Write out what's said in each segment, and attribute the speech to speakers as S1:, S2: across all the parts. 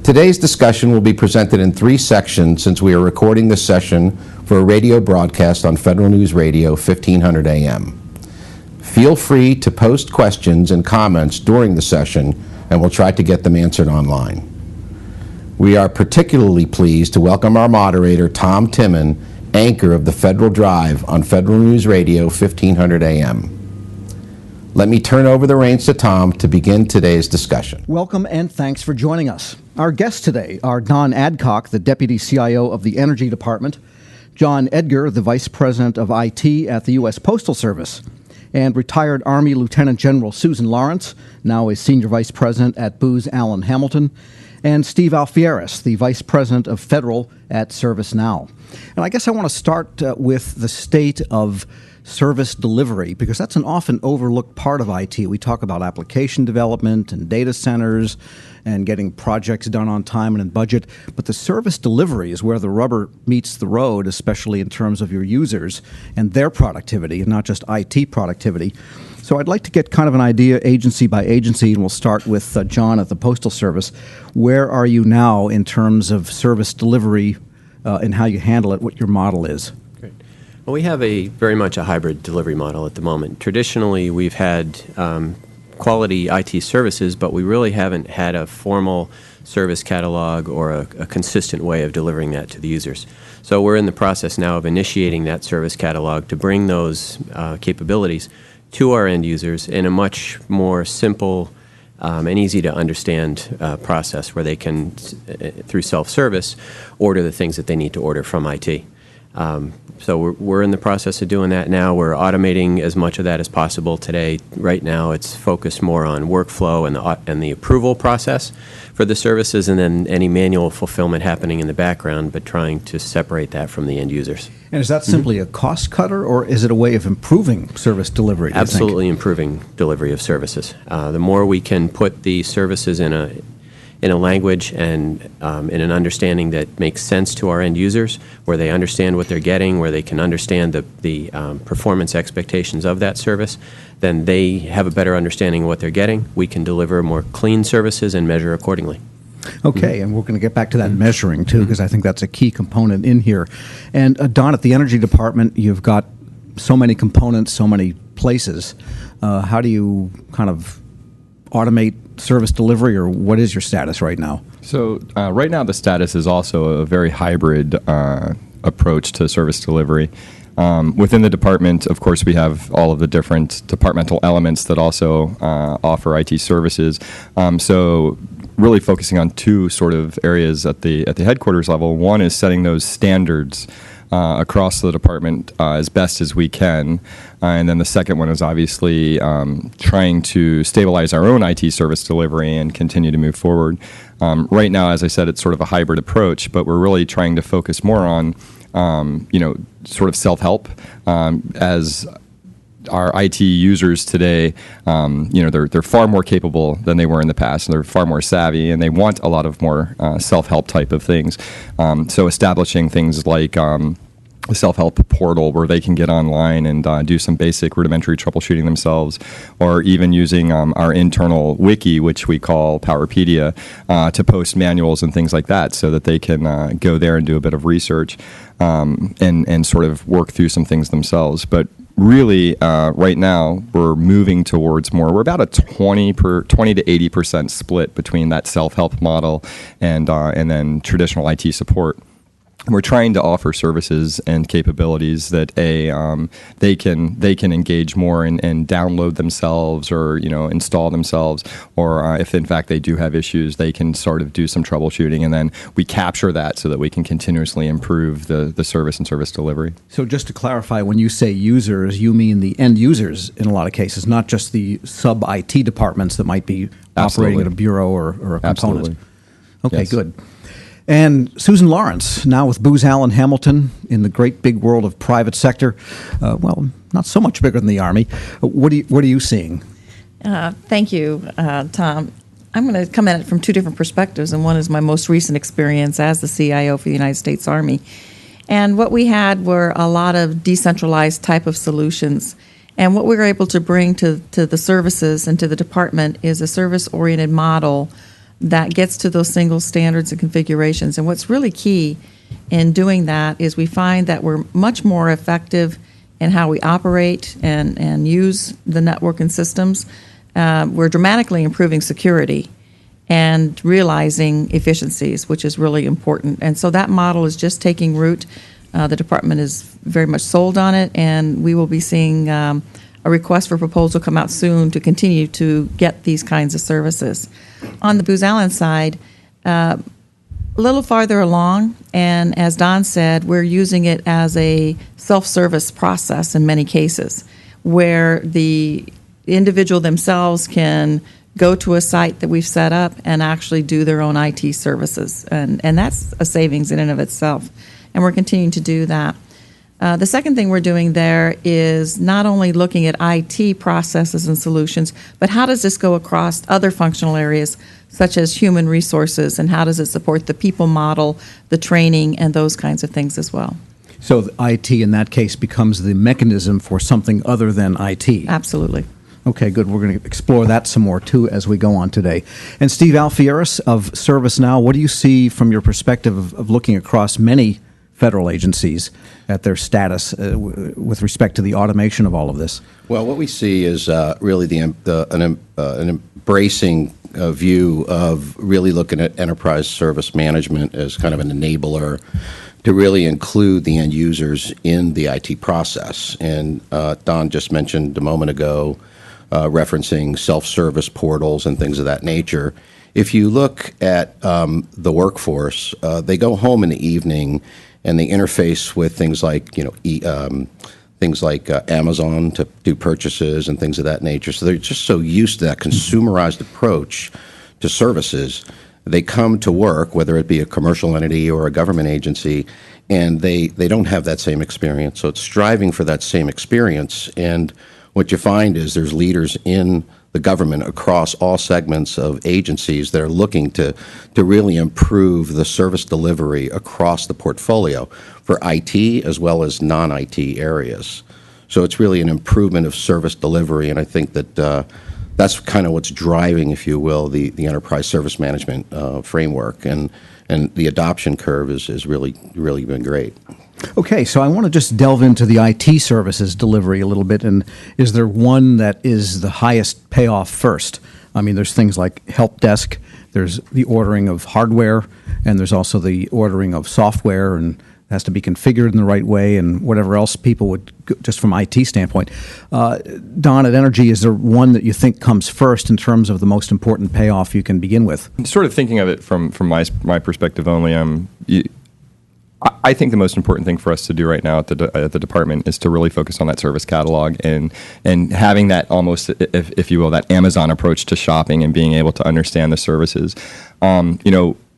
S1: Today's discussion will be presented in 3 sections since we are recording this session for a radio broadcast on Federal News Radio 1500 AM. Feel free to post questions and comments during the session, and we'll try to get them answered online. We are particularly pleased to welcome our moderator, Tom Timon, anchor of the Federal Drive on Federal News Radio 1500 AM. Let me turn over the reins to Tom to begin today's discussion.
S2: Welcome and thanks for joining us. Our guests today are Don Adcock, the Deputy CIO of the Energy Department, John Edgar, the Vice President of IT at the U.S. Postal Service, and retired Army Lieutenant General Susan Lawrence, now a Senior Vice President at Booz Allen Hamilton, and Steve Alfieres, the Vice President of Federal at ServiceNow. And I guess I want to start with the state of service delivery, because that's an often overlooked part of IT. We talk about application development and data centers and getting projects done on time and in budget, but the service delivery is where the rubber meets the road, especially in terms of your users and their productivity, and not just IT productivity. So I'd like to get kind of an idea agency by agency, and we'll start with John at the Postal Service. Where are you now in terms of service delivery and how you handle it, what your model is?
S3: Great. Well, we have very much a hybrid delivery model at the moment. Traditionally, we've had quality IT services, but we really haven't had a formal service catalog or a consistent way of delivering that to the users. So we're in the process now of initiating that service catalog to bring those capabilities to our end users in a much more simple and easy to understand process where they can, through self-service, order the things that they need to order from IT. So we're in the process of doing that now. We're automating as much of that as possible today. Right now, it's focused more on workflow and the approval process for the services, and then any manual fulfillment happening in the background, but trying to separate that from the end users.
S2: And is that simply a cost cutter, or is it a way of improving service delivery?
S3: Absolutely improving delivery of services. The more we can put the services in a language and in an understanding that makes sense to our end users, where they understand what they're getting, where they can understand the performance expectations of that service, then they have a better understanding of what they're getting. We can deliver more clean services and measure accordingly.
S2: Okay, and we're going to get back to that measuring, too, because I think that's a key component in here. And Don, at the Energy Department, you've got so many components, so many places. How do you kind of automate service delivery, or what is your status right now?
S4: So right now the status is also a very hybrid approach to service delivery. Within the department, of course, we have all of the different departmental elements that also offer IT services. So really focusing on 2 sort of areas at the headquarters level. One is setting those standards across the department as best as we can. And then the second one is obviously trying to stabilize our own IT service delivery and continue to move forward. Right now, as I said, it's sort of a hybrid approach, but we're really trying to focus more on, sort of self-help as our IT users today, they're far more capable than they were in the past, and they're far more savvy, and they want a lot of more self-help type of things. So establishing things like a self-help portal where they can get online and do some basic rudimentary troubleshooting themselves, or even using our internal wiki, which we call Powerpedia, to post manuals and things like that, so that they can go there and do a bit of research and sort of work through some things themselves. But really, right now, we're moving towards more. We're about a 20 to 80% split between that self-help model and then traditional IT support. We're trying to offer services and capabilities that they can engage more and download themselves, or install themselves, or if in fact they do have issues, they can sort of do some troubleshooting, and then we capture that so that we can continuously improve the service and service delivery.
S2: So just to clarify, when you say users, you mean the end users in a lot of cases, not just the sub-IT departments that might be operating at a bureau or a component.
S4: Absolutely.
S2: Okay,
S4: yes.
S2: Good. And Susan Lawrence, now with Booz Allen Hamilton in the great big world of private sector. Well, not so much bigger than the Army. What are you seeing?
S5: Thank you, Tom. I'm going to come at it from 2 different perspectives, and one is my most recent experience as the CIO for the United States Army. And what we had were a lot of decentralized type of solutions. And what we were able to bring to the services and to the department is a service-oriented model that gets to those single standards and configurations. And what's really key in doing that is we find that we're much more effective in how we operate and use the network and systems. We're dramatically improving security and realizing efficiencies, which is really important. And so that model is just taking root. The department is very much sold on it, and we will be seeing a request for proposal come out soon to continue to get these kinds of services. On the Booz Allen side, a little farther along, and as Don said, we're using it as a self-service process in many cases, where the individual themselves can go to a site that we've set up and actually do their own IT services, and that's a savings in and of itself, and we're continuing to do that. The second thing we're doing there is not only looking at IT processes and solutions, but how does this go across other functional areas, such as human resources, and how does it support the people model, the training, and those kinds of things as well.
S2: So the IT in that case becomes the mechanism for something other than IT.
S5: Absolutely.
S2: Okay, good. We're going to explore that some more, too, as we go on today. And Steve Alfieris of ServiceNow, what do you see from your perspective of looking across many federal agencies at their status with respect to the automation of all of this?
S1: Well, what we see is really an embracing view of really looking at enterprise service management as kind of an enabler to really include the end users in the IT process. And Don just mentioned a moment ago referencing self-service portals and things of that nature. If you look at the workforce, they go home in the evening and they interface with things like Amazon to do purchases and things of that nature. So they're just so used to that consumerized approach to services. They come to work, whether it be a commercial entity or a government agency, and they don't have that same experience. So it's striving for that same experience. And what you find is there's leaders in the government across all segments of agencies that are looking to really improve the service delivery across the portfolio for IT as well as non-IT areas. So it's really an improvement of service delivery, and I think that that's kind of what's driving, if you will, the enterprise service management framework, and the adoption curve is really been great.
S2: Okay, so I want to just delve into the IT services delivery a little bit, and is there one that is the highest payoff first? I mean, there's things like help desk, there's the ordering of hardware, and there's also the ordering of software, and it has to be configured in the right way, and whatever else people would, just from IT standpoint. Don, at Energy, is there one that you think comes first in terms of the most important payoff you can begin with?
S4: Sort of thinking of it from my perspective only, I think the most important thing for us to do right now at the department is to really focus on that service catalog and having that almost, if you will, that Amazon approach to shopping and being able to understand the services.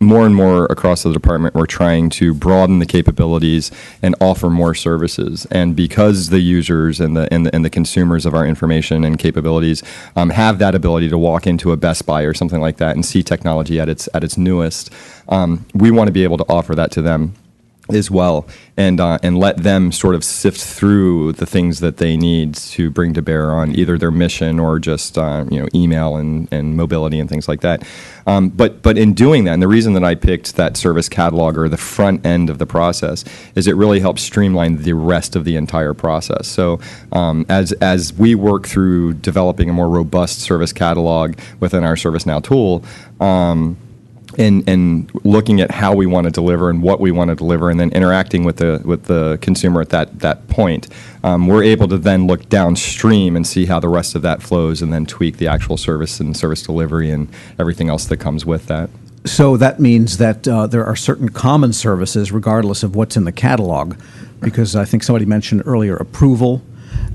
S4: More and more across the department, we're trying to broaden the capabilities and offer more services. And because the users and the consumers of our information and capabilities have that ability to walk into a Best Buy or something like that and see technology at its newest, we want to be able to offer that to them as well, and let them sort of sift through the things that they need to bring to bear on either their mission or just email and mobility and things like that. But in doing that, and the reason that I picked that service catalog or the front end of the process is it really helps streamline the rest of the entire process. So as we work through developing a more robust service catalog within our ServiceNow tool, and looking at how we want to deliver and what we want to deliver, and then interacting with the consumer at that point, we're able to then look downstream and see how the rest of that flows, and then tweak the actual service and service delivery and everything else that comes with that.
S2: So that means that there are certain common services regardless of what's in the catalog, because I think somebody mentioned earlier approval,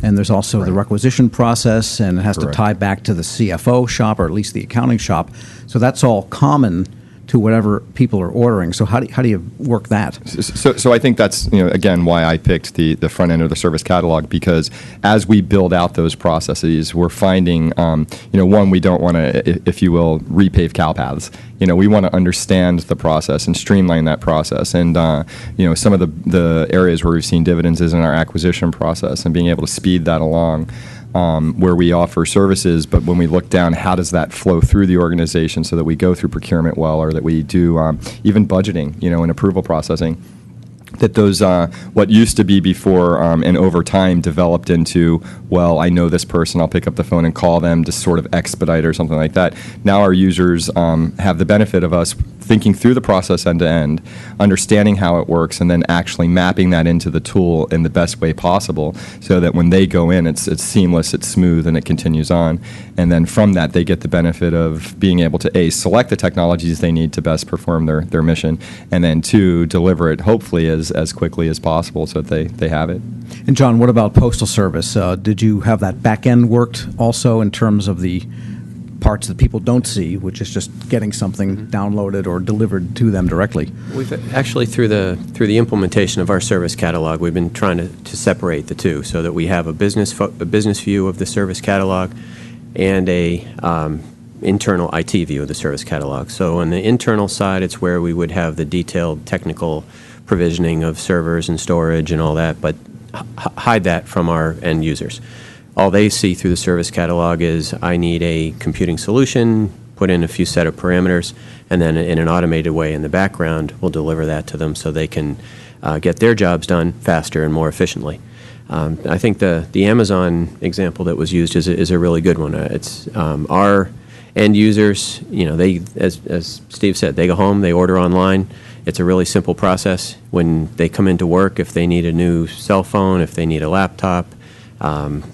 S2: and there's also the requisition process, and it has to tie back to the CFO shop, or at least the accounting shop. So that's all common to whatever people are ordering. So how do you work that?
S4: So I think that's again why I picked the front end of the service catalog, because as we build out those processes, we're finding one, we don't want to, if you will, repave cow paths. We want to understand the process and streamline that process. And some of the areas where we've seen dividends is in our acquisition process and being able to speed that along. where we offer services, but when we look down, how does that flow through the organization so that we go through procurement well, or that we do even budgeting, and approval processing, that those, what used to be before and over time developed into, well, I know this person, I'll pick up the phone and call them to sort of expedite or something like that. Now our users have the benefit of us thinking through the process end to end, understanding how it works, and then actually mapping that into the tool in the best way possible so that when they go in, it's seamless, it's smooth, and it continues on. And then from that, they get the benefit of being able to, A, select the technologies they need to best perform their mission, and then 2, deliver it hopefully as quickly as possible so that they have it.
S2: And John, what about Postal Service? Did you have that back end worked also in terms of the parts that people don't see, which is just getting something downloaded or delivered to them directly?
S3: We've actually, through the implementation of our service catalog, we've been trying to separate the two so that we have a business view of the service catalog and a internal IT view of the service catalog. So on the internal side, it's where we would have the detailed technical provisioning of servers and storage and all that, but hide that from our end users. All they see through the service catalog is, I need a computing solution, put in a few set of parameters, and then in an automated way in the background, we'll deliver that to them so they can get their jobs done faster and more efficiently. I think the Amazon example that was used is a really good one. It's our end users, they, as Steve said, they go home, they order online. It's a really simple process. When they come into work, if they need a new cell phone, if they need a laptop,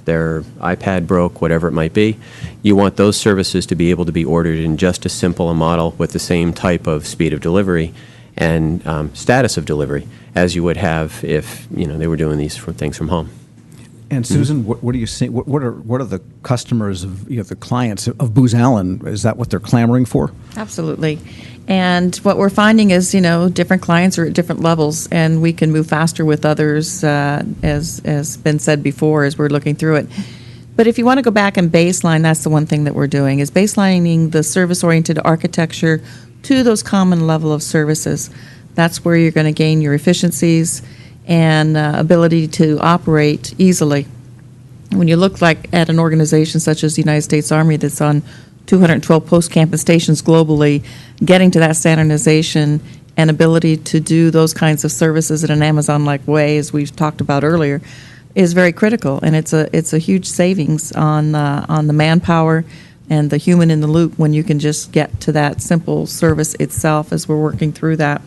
S3: their iPad broke, whatever it might be, you want those services to be able to be ordered in just as simple a model with the same type of speed of delivery and status of delivery as you would have if they were doing these things from home.
S2: And Susan, what do you see? What are the customers of the clients of Booz Allen? Is that what they're clamoring for?
S5: Absolutely. And what we're finding is, different clients are at different levels, and we can move faster with others, as been said before, as we're looking through it. But if you want to go back and baseline, that's the one thing that we're doing, is baselining the service-oriented architecture to those common level of services. That's where you're going to gain your efficiencies and ability to operate easily. When you look at an organization such as the United States Army that's on 212 post-campus stations globally, getting to that standardization and ability to do those kinds of services in an Amazon-like way, as we've talked about earlier, is very critical. And it's a huge savings on the manpower and the human in the loop when you can just get to that simple service itself as we're working through that.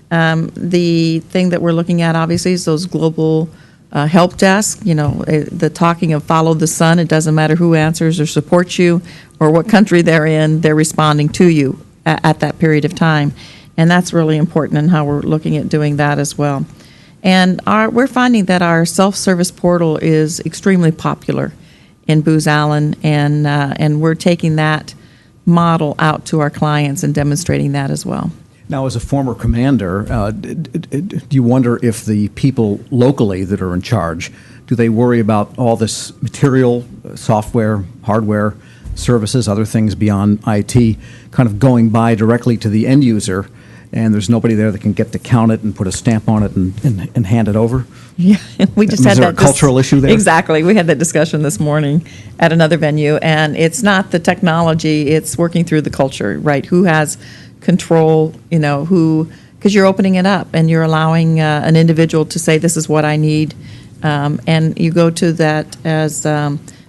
S5: The thing that we're looking at, obviously, is those global help desk, the talking of follow the sun. It doesn't matter who answers or supports you or what country they're in, they're responding to you at that period of time. And that's really important in how we're looking at doing that as well. And we're finding that our self-service portal is extremely popular in Booz Allen, and we're taking that model out to our clients and demonstrating that as well.
S2: Now, as a former commander, do you wonder if the people locally that are in charge, do they worry about all this material, software, hardware, services, other things beyond IT, kind of going by directly to the end user, and there's nobody there that can get to count it and put a stamp on it and hand it over?
S5: Yeah, we just
S2: Is
S5: had
S2: there
S5: that
S2: a cultural issue there?
S5: Exactly. We had that discussion this morning at another venue, and it's not the technology, it's working through the culture, right? Who has control, because you're opening it up and you're allowing an individual to say, this is what I need, and you go to that as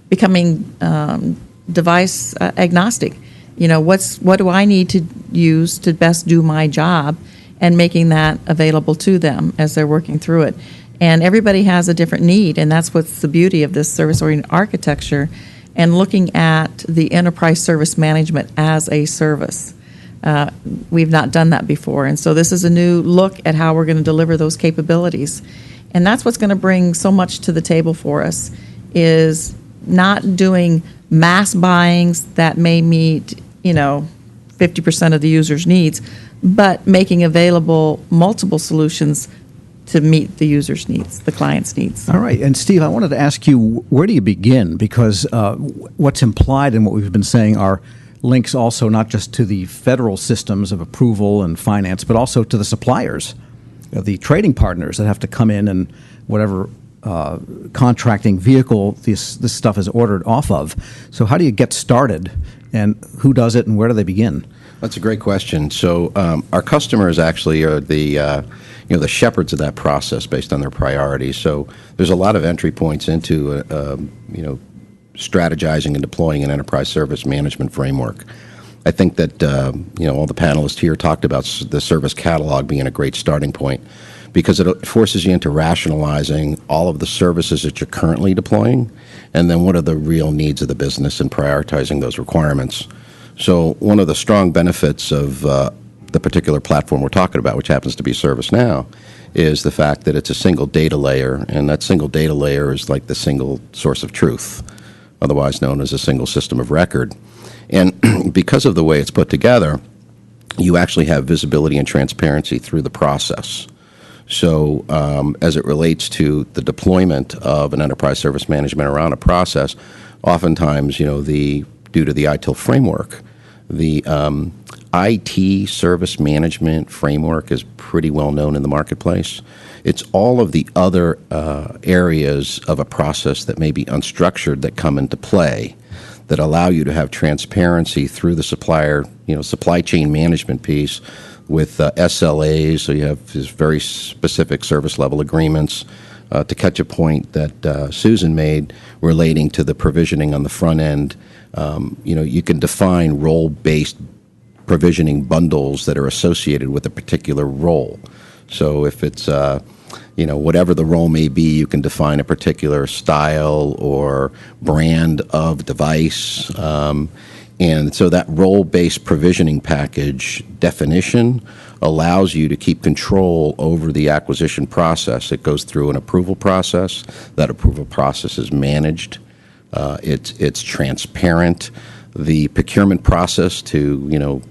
S5: becoming device agnostic. What do I need to use to best do my job, and making that available to them as they're working through it. And everybody has a different need, and that's what's the beauty of this service-oriented architecture, and looking at the enterprise service management as a service. We've not done that before, and so this is a new look at how we're going to deliver those capabilities. And that's what's going to bring so much to the table for us, is not doing mass buyings that may meet 50% of the user's needs, but making available multiple solutions to meet the user's needs, the client's needs.
S2: All right. And Steve, I wanted to ask you, where do you begin? Because what's implied in what we've been saying are links also not just to the federal systems of approval and finance, but also to the suppliers, the trading partners that have to come in and whatever contracting vehicle this stuff is ordered off of. So how do you get started, and who does it, and where do they begin?
S1: That's a great question. So our customers actually are the shepherds of that process based on their priorities. So there's a lot of entry points into strategizing and deploying an enterprise service management framework. I think that all the panelists here talked about the service catalog being a great starting point, because it forces you into rationalizing all of the services that you're currently deploying, and then what are the real needs of the business, and prioritizing those requirements. So one of the strong benefits of the particular platform we're talking about, which happens to be ServiceNow, is the fact that it's a single data layer, and that single data layer is like the single source of truth, otherwise known as a single system of record. And because of the way it's put together, you actually have visibility and transparency through the process. So as it relates to the deployment of an enterprise service management around a process, oftentimes, due to the ITIL framework, the IT service management framework is pretty well known in the marketplace. It's all of the other areas of a process that may be unstructured that come into play, that allow you to have transparency through the supply chain management piece with SLAs. So you have these very specific service level agreements. To catch a point that Susan made relating to the provisioning on the front end, you can define role-based provisioning bundles that are associated with a particular role. So if it's whatever the role may be, you can define a particular style or brand of device. And so that role-based provisioning package definition allows you to keep control over the acquisition process. It goes through an approval process. That approval process is managed. It's transparent. The procurement process to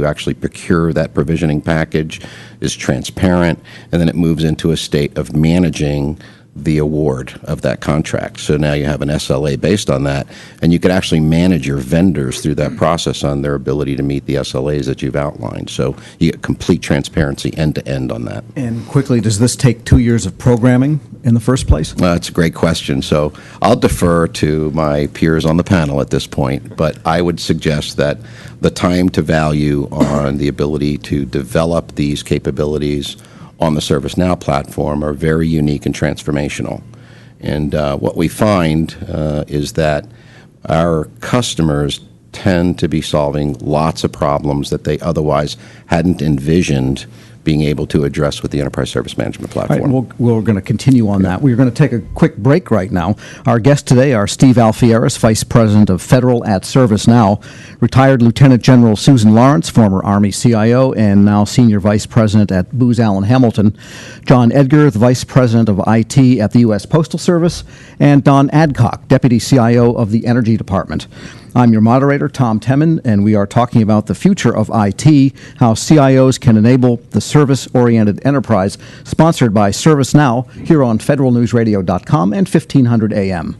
S1: actually procure that provisioning package is transparent, and then it moves into a state of managing the award of that contract. So now you have an SLA based on that, and you could actually manage your vendors through that process on their ability to meet the SLAs that you've outlined. So you get complete transparency end to end on that.
S2: And quickly, does this take 2 years of programming in the first place?
S1: That's a great question. So I'll defer to my peers on the panel at this point, but I would suggest that the time to value on the ability to develop these capabilities on the ServiceNow platform are very unique and transformational. And what we find is that our customers tend to be solving lots of problems that they otherwise hadn't envisioned being able to address with the Enterprise Service Management Platform.
S2: All right, we're going to continue on that. We're going to take a quick break right now. Our guests today are Steve Alfieris, Vice President of Federal at ServiceNow, retired Lieutenant General Susan Lawrence, former Army CIO, and now Senior Vice President at Booz Allen Hamilton, John Edgar, the Vice President of IT at the U.S. Postal Service, and Don Adcock, Deputy CIO of the Energy Department. I'm your moderator, Tom Temin, and we are talking about the future of IT, how CIOs can enable the service-oriented enterprise, sponsored by ServiceNow here on federalnewsradio.com and 1500 AM.